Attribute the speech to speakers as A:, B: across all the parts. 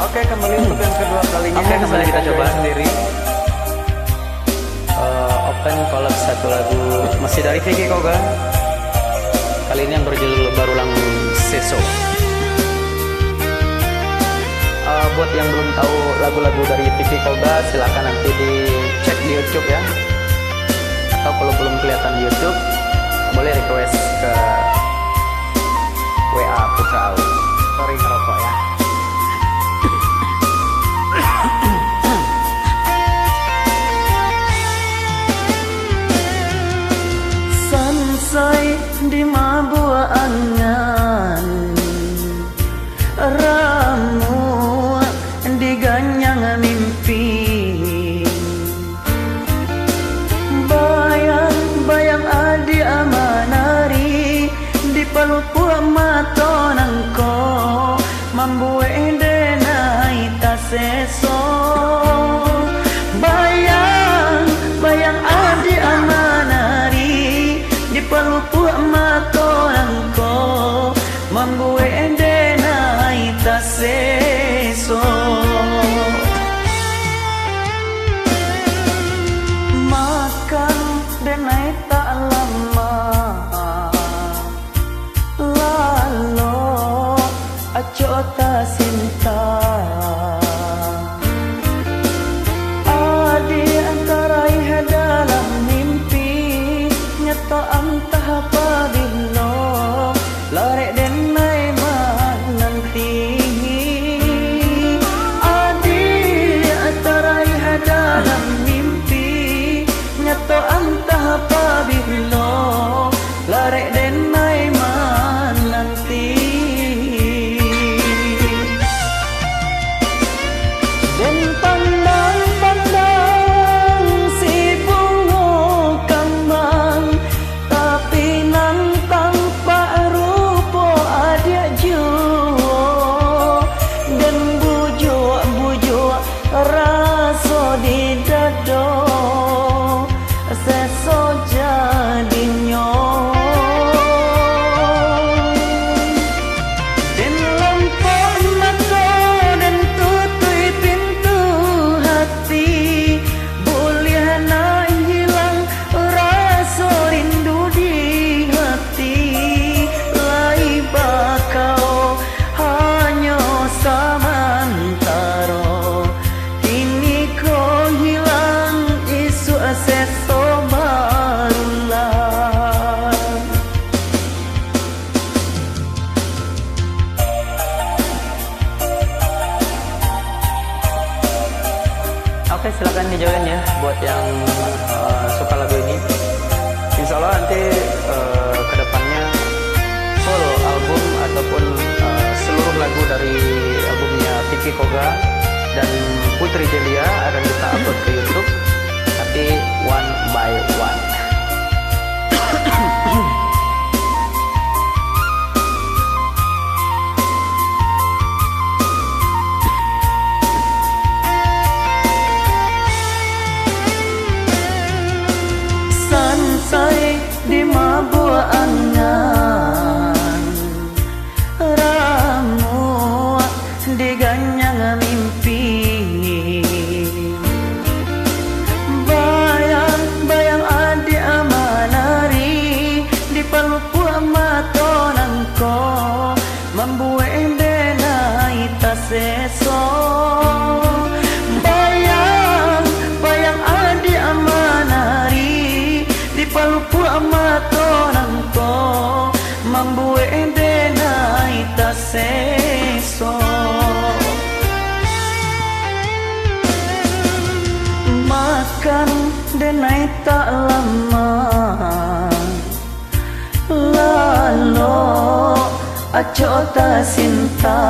A: Oke, kembali untuk yang kedua kalinya.
B: Oke, kembali kita coba
A: sendiri.
B: Open collab satu lagu masih dari Vicky Koga. Kali ini yang berjudul Barulang Seso. Buat yang belum tahu lagu-lagu dari Vicky Koga, silakan nanti dicek di YouTube ya. Atau kalau belum kelihatan di YouTube, boleh request ke WA Putra Au.
A: Sorry ngerokok ya.
C: Sansai di mabua angan, ramu diganyang mimpi, bayang-bayang adi amanari di palupu matonangko, mambuwe denai taseso. Bayang-bayang adi amanari di palupu matonangko, mambuwe denai taseso. Makan denai tak lama, lalu aco tak cinta. Adi antara iha dalam mimpi, nyata antah pabilo, larek denai nanti. Adi antara iha dalam mimpi, nyata antah pabilo, larek denai nanti. Dan pandang-pandang si bunga kembang, tapi nang tanpa rupa ada jua. Dan bujuk-bujuk rasa di dada, seso jadinya. Dan lampak mata dan tutui pintu hati, boleh nak hilang rasa rindu di hati. Lai bakau hanya samantara, kini kau hilang isu seso barulah.
B: Oke, silakan dijoin ya buat yang suka lagu ini. Insya Allah nanti kedepannya full album ataupun seluruh lagu dari albumnya Vicky Koga dan Putri Jelia akan kita upload ke YouTube, tapi one by one.
C: Sansai di mabua angan, ramu diganyang mimpi, bayang-bayang adi amanari di palupu matonangko, mambuwe denai taseso. Bayang-bayang adi amanari di palupu matonangko, mambuwe denai taseso. Makan denai tak lama, lalu aco tak cinta.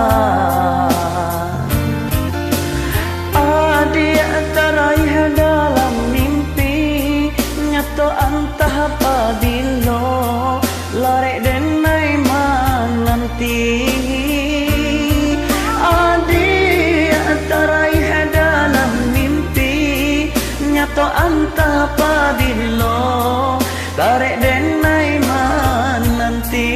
C: Adi antara iha dalam mimpi, nyata antah pabilo, larek denai nanti. Adi antara iha dalam mimpi, nyata antah pabilo, larek denai nanti.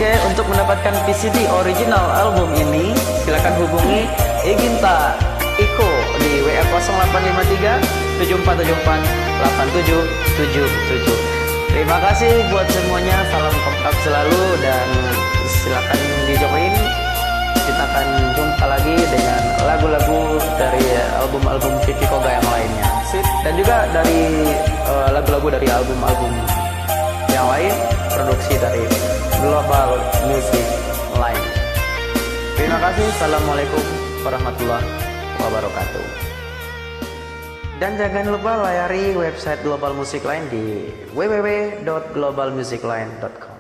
B: Oke, untuk mendapatkan VCD original album ini, silakan hubungi Eginta Iko di WA 0853 7474 8777. Terima kasih buat semuanya, salam kompak selalu dan silakan dijoin. Kita akan jumpa lagi dengan lagu-lagu dari album-album Vivi Koga yang lainnya. Dan juga dari lagu-lagu dari album-album yang lain, produksi dari Global Music Line. Terima kasih. Assalamualaikum warahmatullahi wabarakatuh. Dan jangan lupa layari website Global Music Line di www.globalmusicline.com.